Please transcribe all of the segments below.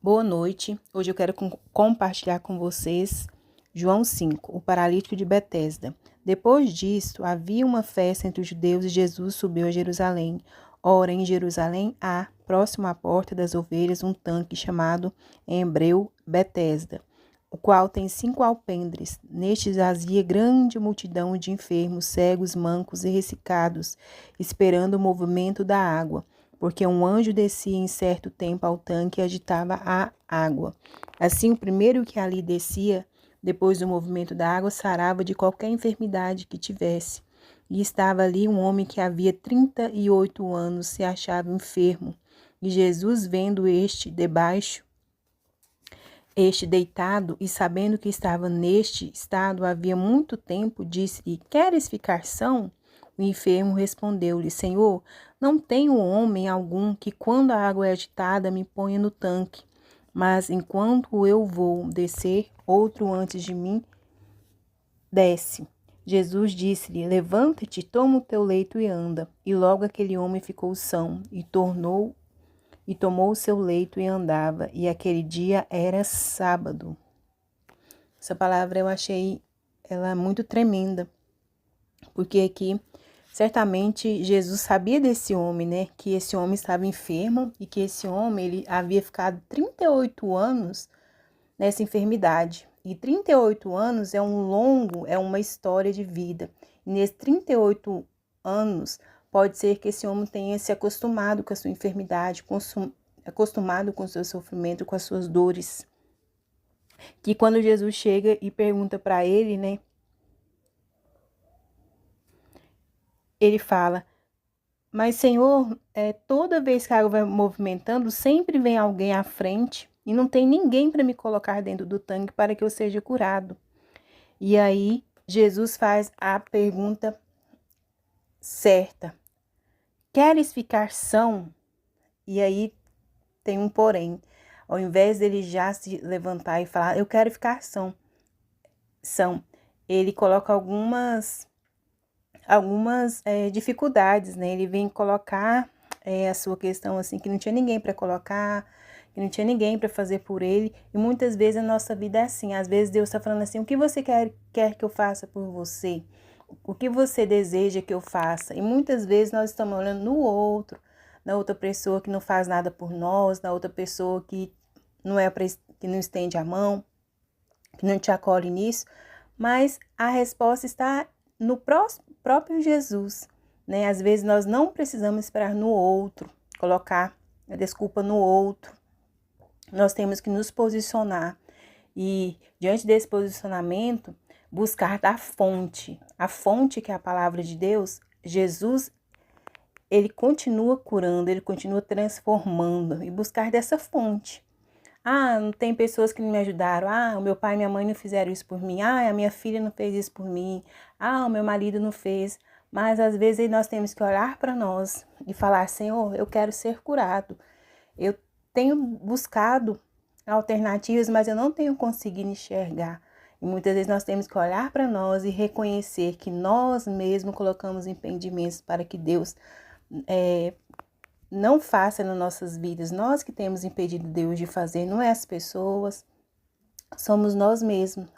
Boa noite. Hoje eu quero compartilhar com vocês João 5, o paralítico de Betesda. Depois disto, havia uma festa entre os judeus e Jesus subiu a Jerusalém. Ora, em Jerusalém há, próximo à porta das ovelhas, um tanque chamado, em hebreu, Betesda, o qual tem 5 alpendres. Neste jazia grande multidão de enfermos, cegos, mancos e ressecados, esperando o movimento da água, porque um anjo descia em certo tempo ao tanque e agitava a água. Assim, o primeiro que ali descia, depois do movimento da água, sarava de qualquer enfermidade que tivesse. E estava ali um homem que havia 38 anos se achava enfermo. E Jesus, vendo este deitado, e sabendo que estava neste estado havia muito tempo, disse-lhe: Queres ficar são? O enfermo respondeu-lhe: Senhor, não tenho homem algum que, quando a água é agitada, me ponha no tanque. Mas enquanto eu vou descer, outro antes de mim desce. Jesus disse-lhe: Levanta-te, toma o teu leito e anda. E logo aquele homem ficou são e tomou o seu leito e andava. E aquele dia era sábado. Essa palavra eu achei ela muito tremenda, porque aqui certamente Jesus sabia desse homem, né? Que esse homem estava enfermo e que esse homem ele havia ficado 38 anos nessa enfermidade. E 38 anos é uma história de vida. E nesses 38 anos, pode ser que esse homem tenha se acostumado com a sua enfermidade, acostumado com o seu sofrimento, com as suas dores. Que quando Jesus chega e pergunta para ele, né? Ele fala: Mas, Senhor, toda vez que a água vai movimentando, sempre vem alguém à frente e não tem ninguém para me colocar dentro do tanque para que eu seja curado. E aí, Jesus faz a pergunta certa: Queres ficar são? E aí tem um porém. Ao invés dele já se levantar e falar: Eu quero ficar são, ele coloca algumas dificuldades, né? Ele vem colocar a sua questão assim, que não tinha ninguém para colocar, que não tinha ninguém para fazer por ele. E muitas vezes a nossa vida é assim. Às vezes Deus está falando assim: o que você quer que eu faça por você? O que você deseja que eu faça? E muitas vezes nós estamos olhando no outro, na outra pessoa que não faz nada por nós, na outra pessoa que que não estende a mão, que não te acolhe nisso. Mas a resposta está no próprio Jesus, né? Às vezes nós não precisamos esperar no outro, colocar a desculpa no outro. Nós temos que nos posicionar e, diante desse posicionamento, buscar da fonte. A fonte que é a palavra de Deus. Jesus, ele continua curando, ele continua transformando, e buscar dessa fonte. Não tem pessoas que me ajudaram. O meu pai e minha mãe não fizeram isso por mim. A minha filha não fez isso por mim. O meu marido não fez. Mas às vezes nós temos que olhar para nós e falar: Senhor, eu quero ser curado. Eu tenho buscado alternativas, mas eu não tenho conseguido enxergar. E muitas vezes nós temos que olhar para nós e reconhecer que nós mesmos colocamos impedimentos para que Deus não faça nas nossas vidas. Nós que temos impedido Deus de fazer, não é as pessoas, somos nós mesmos.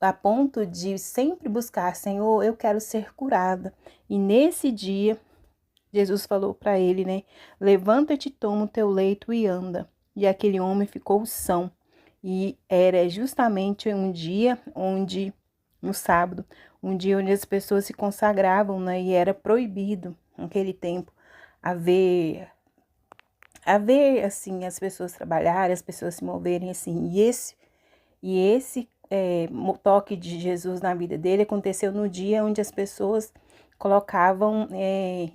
A ponto de sempre buscar: Senhor, eu quero ser curada. E nesse dia, Jesus falou para ele, né? Levanta-te, toma o teu leito e anda. E aquele homem ficou são. E era justamente um dia no sábado, um dia onde as pessoas se consagravam, né? E era proibido naquele tempo haver assim as pessoas trabalharem, as pessoas se moverem assim. E esse toque de Jesus na vida dele aconteceu no dia onde as pessoas colocavam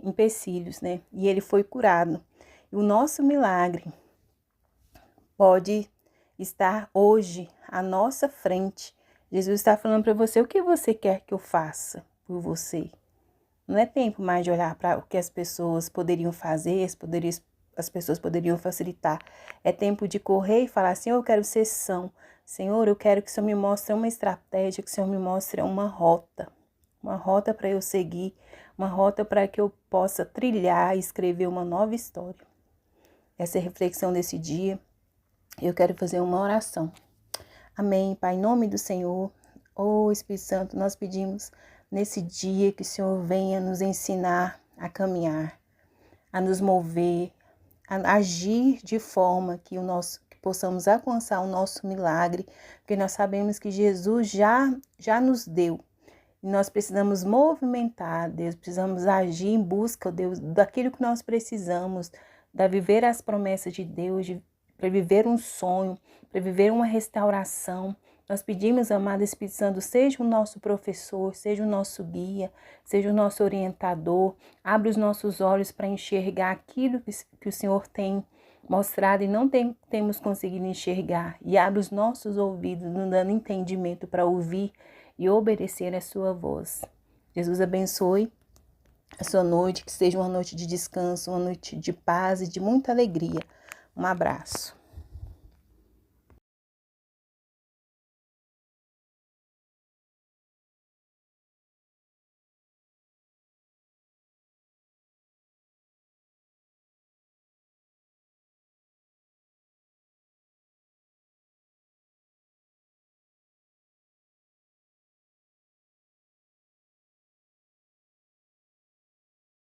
empecilhos, né? E ele foi curado. E o nosso milagre pode estar hoje à nossa frente. Jesus está falando para você: o que você quer que eu faça por você? Não é tempo mais de olhar para o que as pessoas poderiam fazer, as pessoas poderiam facilitar. É tempo de correr e falar: Senhor, eu quero ser são. Senhor, eu quero que o Senhor me mostre uma estratégia, que o Senhor me mostre uma rota para eu seguir, uma rota para que eu possa trilhar e escrever uma nova história. Essa é a reflexão desse dia. Eu quero fazer uma oração. Amém, Pai, em nome do Senhor. Espírito Santo, nós pedimos nesse dia que o Senhor venha nos ensinar a caminhar, a nos mover, a agir de forma que possamos alcançar o nosso milagre, porque nós sabemos que Jesus já nos deu. E nós precisamos movimentar, Deus, precisamos agir em busca, Deus, daquilo que nós precisamos, para viver as promessas de Deus, para viver um sonho, para viver uma restauração. Nós pedimos, amado Espírito Santo, seja o nosso professor, seja o nosso guia, seja o nosso orientador. Abre os nossos olhos para enxergar aquilo que o Senhor tem mostrado e não temos conseguido enxergar. E abre os nossos ouvidos, nos dando entendimento para ouvir e obedecer a sua voz. Jesus abençoe a sua noite, que seja uma noite de descanso, uma noite de paz e de muita alegria. Um abraço.